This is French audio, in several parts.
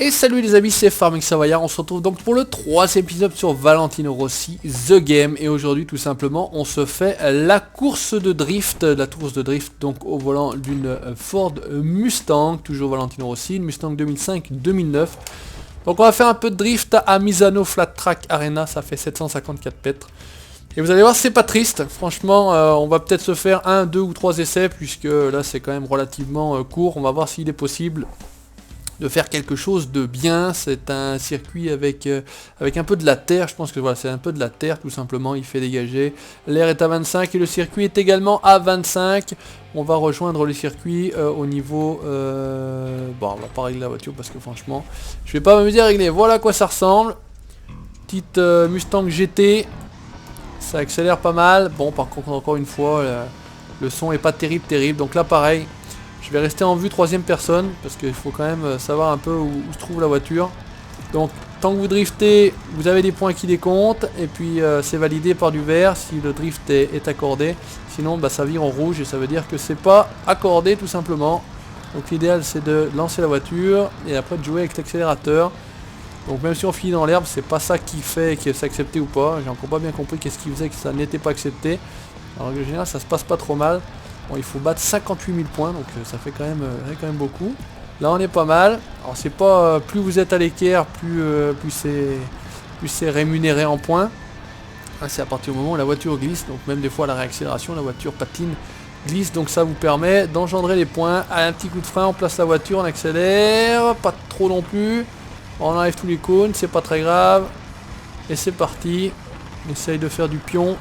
Et salut les amis, c'est Farming Savoyard, on se retrouve donc pour le troisième épisode sur Valentino Rossi, The Game. Et aujourd'hui tout simplement on se fait la course de drift, donc au volant d'une Ford Mustang, toujours Valentino Rossi, une Mustang 2005-2009. Donc on va faire un peu de drift à Misano Flat Track Arena, ça fait 754 mètres. Et vous allez voir, c'est pas triste, franchement on va peut-être se faire 1, 2 ou 3 essais, puisque là c'est quand même relativement court. On va voir s'il est possible de faire quelque chose de bien. C'est un circuit avec un peu de la terre, je pense que voilà, c'est un peu de la terre tout simplement, il fait dégager. L'air est à 25 et le circuit est également à 25. On va rejoindre le circuit au niveau... Bon, on va pas régler la voiture parce que franchement, je vais pas m'amuser à régler. Voilà à quoi ça ressemble. Petite Mustang GT. Ça accélère pas mal. Bon, par contre, encore une fois, le son est pas terrible. Donc là, pareil. Je vais rester en vue troisième personne parce qu'il faut quand même savoir un peu où se trouve la voiture. Donc tant que vous driftez, vous avez des points qui décomptent et puis c'est validé par du vert si le drift est accordé. Sinon bah, ça vire en rouge et ça veut dire que c'est pas accordé tout simplement. Donc l'idéal c'est de lancer la voiture et après de jouer avec l'accélérateur. Donc même si on finit dans l'herbe, c'est pas ça qui fait que c'est accepté ou pas. J'ai encore pas bien compris qu'est-ce qui faisait que ça n'était pas accepté. En règle générale ça se passe pas trop mal. Bon, il faut battre 58 000 points, donc ça fait quand même beaucoup. Là on est pas mal. Alors c'est pas plus vous êtes à l'équerre, plus c'est rémunéré en points. Là, c'est à partir du moment où la voiture glisse, donc même des fois à la réaccélération, la voiture patine, glisse, donc ça vous permet d'engendrer les points. À un petit coup de frein, on place la voiture, on accélère, pas trop non plus. On enlève tous les cônes, c'est pas très grave. Et c'est parti. On essaye de faire du pion.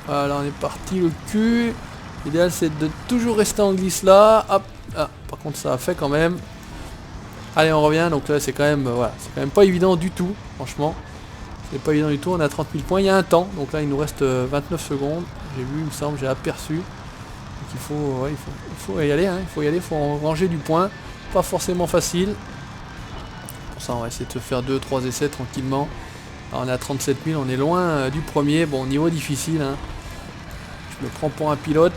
Voilà, on est parti, le cul. L'idéal c'est de toujours rester en glisse là. Hop. Ah, par contre ça a fait quand même. Allez on revient. Donc là c'est quand même voilà, c'est quand même pas évident du tout. Franchement. C'est pas évident du tout. On a 30 000 points. Il y a un temps. Donc là il nous reste 29 secondes. J'ai vu, il me semble, j'ai aperçu. Donc il faut y aller. Hein. Il faut y aller. Il faut ranger du point. Pas forcément facile. Pour ça on va essayer de se faire 2-3 essais tranquillement. Alors, on est à 37 000. On est loin du premier. Bon niveau difficile. Hein. Je me prends pour un pilote.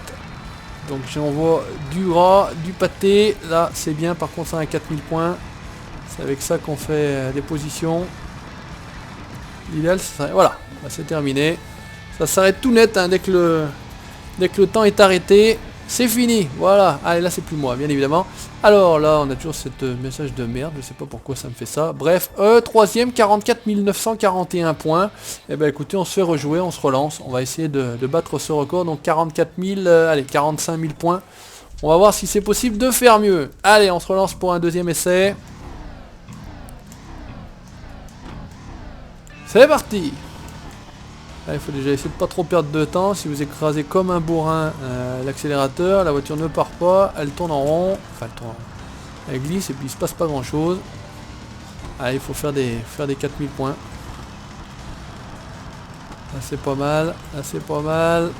Donc j'envoie du gras, du pâté. Là c'est bien, par contre ça a 4000 points. C'est avec ça qu'on fait des positions. L'idéal c'est... Voilà, bah, c'est terminé. Ça s'arrête tout net hein, dès que le temps est arrêté. C'est fini, voilà. Allez là c'est plus moi, bien évidemment. Alors là on a toujours cette message de merde. Je sais pas pourquoi ça me fait ça. Bref, troisième, 44 941 points. Et ben écoutez, on se fait rejouer, on se relance. On va essayer de battre ce record. Donc 44 000, allez 45 000 points. On va voir si c'est possible de faire mieux. Allez, on se relance pour un deuxième essai. C'est parti. Là, il faut déjà essayer de pas trop perdre de temps. Si vous écrasez comme un bourrin l'accélérateur, la voiture ne part pas, elle tourne en rond, enfin elle tourne en rond. Elle glisse et puis il se passe pas grand chose. Allez, il faut faire des 4000 points. Là c'est pas mal, là c'est pas mal.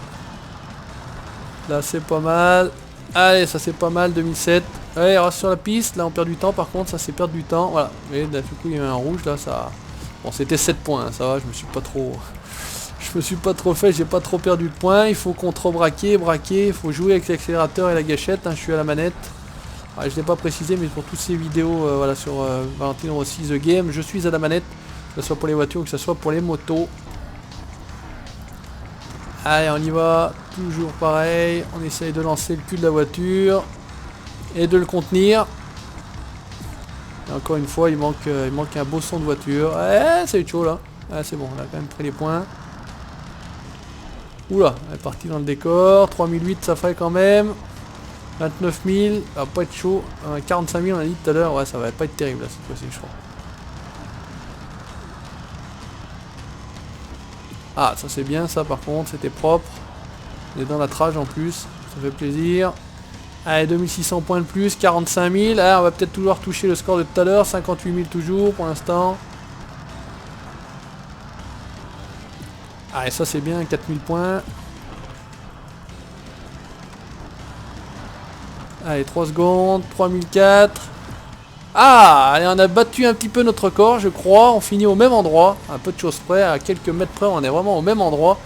Là c'est pas mal. Allez, ça c'est pas mal, 2007. Allez, on reste sur la piste, là on perd du temps par contre, ça c'est perdre du temps. Voilà, et d'un coup il y a eu un rouge là, ça... Bon c'était 7 points, hein, ça va, je me suis pas trop fait, j'ai pas trop perdu de points. Il faut contre-braquer, il faut jouer avec l'accélérateur et la gâchette, hein, je suis à la manette. Ah, je n'ai pas précisé, mais pour toutes ces vidéos voilà, sur Valentino Rossi The Game, je suis à la manette, que ce soit pour les voitures ou que ce soit pour les motos. Allez, on y va, toujours pareil, on essaye de lancer le cul de la voiture et de le contenir. Et encore une fois, il manque un beau son de voiture. Ouais, c'est chaud là. Ah, c'est bon, on a quand même pris les points. Oula, elle est partie dans le décor. 3008 ça ferait quand même. 29 000, ça va pas être chaud. 45 000 on a dit tout à l'heure, ouais ça va pas être terrible là cette fois-ci je crois. Ah ça c'est bien ça par contre, c'était propre. On est dans la trage en plus, ça fait plaisir. Allez 2600 points de plus, 45 000. Ah, on va peut-être toujours toucher le score de tout à l'heure, 58 000 toujours pour l'instant. Allez ça c'est bien, 4000 points. Allez 3 secondes, 3004. Ah, allez on a battu un petit peu notre record je crois. On finit au même endroit, un peu de choses près, à quelques mètres près on est vraiment au même endroit.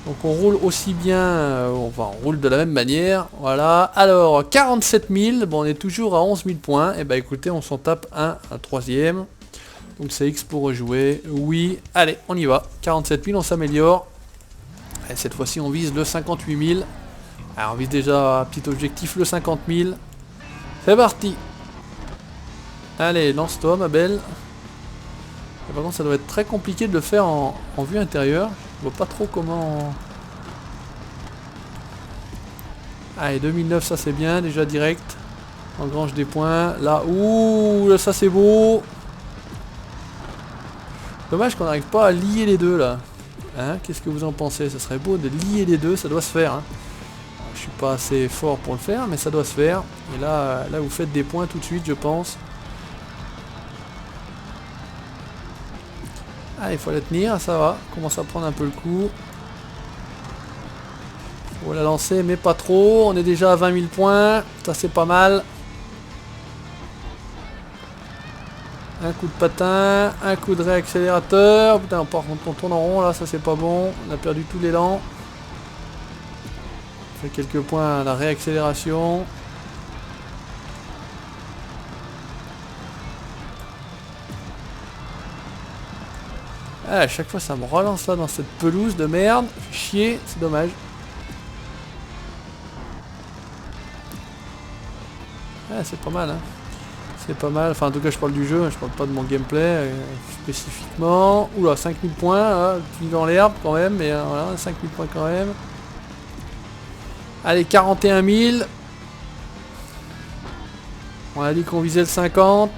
Donc on roule aussi bien, enfin on roule de la même manière, voilà. Alors 47 000, bon on est toujours à 11 000 points, et bah écoutez on s'en tape un troisième. Donc c'est X pour rejouer, oui, allez on y va, 47 000 on s'améliore. Et cette fois-ci on vise le 58 000. Alors on vise déjà un petit objectif, le 50 000. C'est parti. Allez lance-toi ma belle. Et par contre ça doit être très compliqué de le faire en vue intérieure. Je vois pas trop comment... Allez 2009 ça c'est bien déjà direct. Engrange des points. Là, ouh, ça c'est beau. Dommage qu'on n'arrive pas à lier les deux là. Hein, qu'est-ce que vous en pensez? Ça serait beau de lier les deux, ça doit se faire. Hein. Alors, je suis pas assez fort pour le faire, mais ça doit se faire. Et là, là vous faites des points tout de suite je pense. Ah, il faut la tenir, ça va. Commence à prendre un peu le coup. Faut la lancer, mais pas trop. On est déjà à 20 000 points. Ça, c'est pas mal. Un coup de patin. Un coup de réaccélérateur. Putain, on tourne en rond là. Ça, c'est pas bon. On a perdu tout l'élan. On fait quelques points à la réaccélération. Ah, à chaque fois ça me relance là dans cette pelouse de merde. Fait chier, c'est dommage. Ah, c'est pas mal hein. C'est pas mal, enfin en tout cas je parle du jeu, je parle pas de mon gameplay spécifiquement. Oula, 5000 points, là, tu dans l'herbe quand même, mais voilà, 5000 points quand même. Allez, 41 000. On a dit qu'on visait le 50.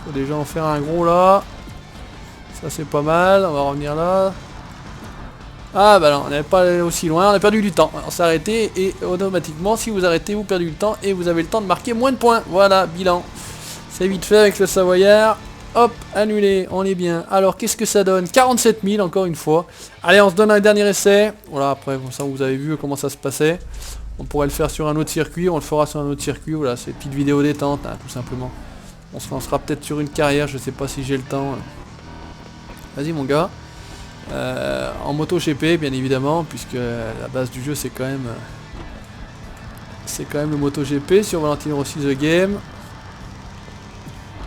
Faut déjà en faire un gros là. Ça c'est pas mal, on va revenir là. Ah bah non, on n'avait pas allé aussi loin, on a perdu du temps. On s'est arrêté et automatiquement si vous arrêtez vous perdez du temps et vous avez le temps de marquer moins de points. Voilà, bilan. C'est vite fait avec le Savoyard. Hop, annulé, on est bien. Alors qu'est-ce que ça donne? 47 000 encore une fois. Allez, on se donne un dernier essai. Voilà, après comme ça vous avez vu comment ça se passait. On pourrait le faire sur un autre circuit, on le fera sur un autre circuit. Voilà, c'est une petite vidéo détente, hein, tout simplement. On se lancera peut-être sur une carrière, je sais pas si j'ai le temps. Vas-y mon gars. En moto GP bien évidemment, puisque la base du jeu c'est quand même le moto GP sur Valentino Rossi The Game.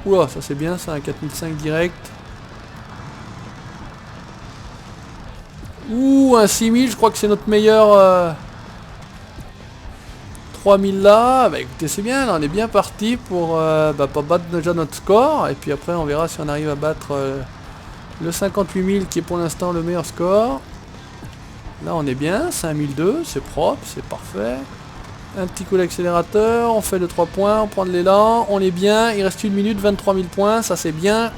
Oula, ça c'est bien, ça, un 4005 direct. Ouh, un 6000, je crois que c'est notre meilleur 3000 là. Bah écoutez, c'est bien, là on est bien parti pour pas battre déjà notre score, et puis après on verra si on arrive à battre le 58 000 qui est pour l'instant le meilleur score. Là on est bien, 5002, c'est propre, c'est parfait. Un petit coup d'accélérateur, on fait le 3 points, on prend de l'élan, on est bien, il reste 1 minute, 23 000 points, ça c'est bien.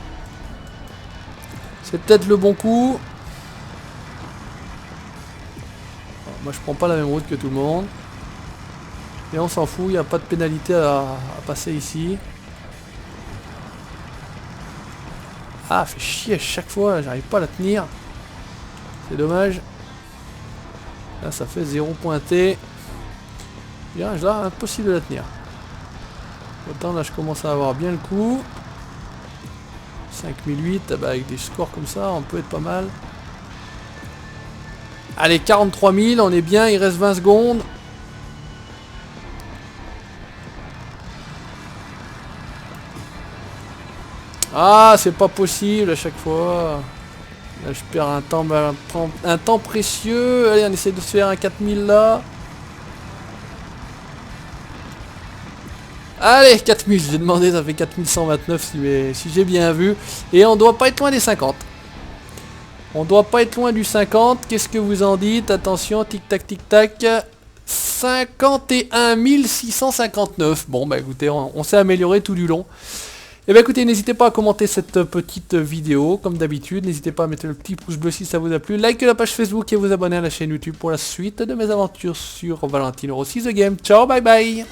C'est peut-être le bon coup. Alors, moi je prends pas la même route que tout le monde. Et on s'en fout, il n'y a pas de pénalité à passer ici. Ah, fait chier à chaque fois, j'arrive pas à la tenir. C'est dommage. Là, ça fait 0 pointé. Bien, là, impossible de la tenir. Autant là, je commence à avoir bien le coup. 5008, bah, avec des scores comme ça, on peut être pas mal. Allez, 43 000, on est bien, il reste 20 secondes. Ah, c'est pas possible à chaque fois. Là, je perds un temps précieux. Allez, on essaie de se faire un 4000 là. Allez, 4000, j'ai demandé, ça fait 4129 si j'ai bien vu. Et on doit pas être loin des 50. On doit pas être loin du 50. Qu'est-ce que vous en dites? Attention, tic-tac, tic-tac. 51 659. Bon, bah écoutez, on s'est amélioré tout du long. Et bah écoutez, n'hésitez pas à commenter cette petite vidéo, comme d'habitude. N'hésitez pas à mettre le petit pouce bleu si ça vous a plu. Likez la page Facebook et vous abonner à la chaîne YouTube pour la suite de mes aventures sur Valentino Rossi The Game. Ciao, bye bye.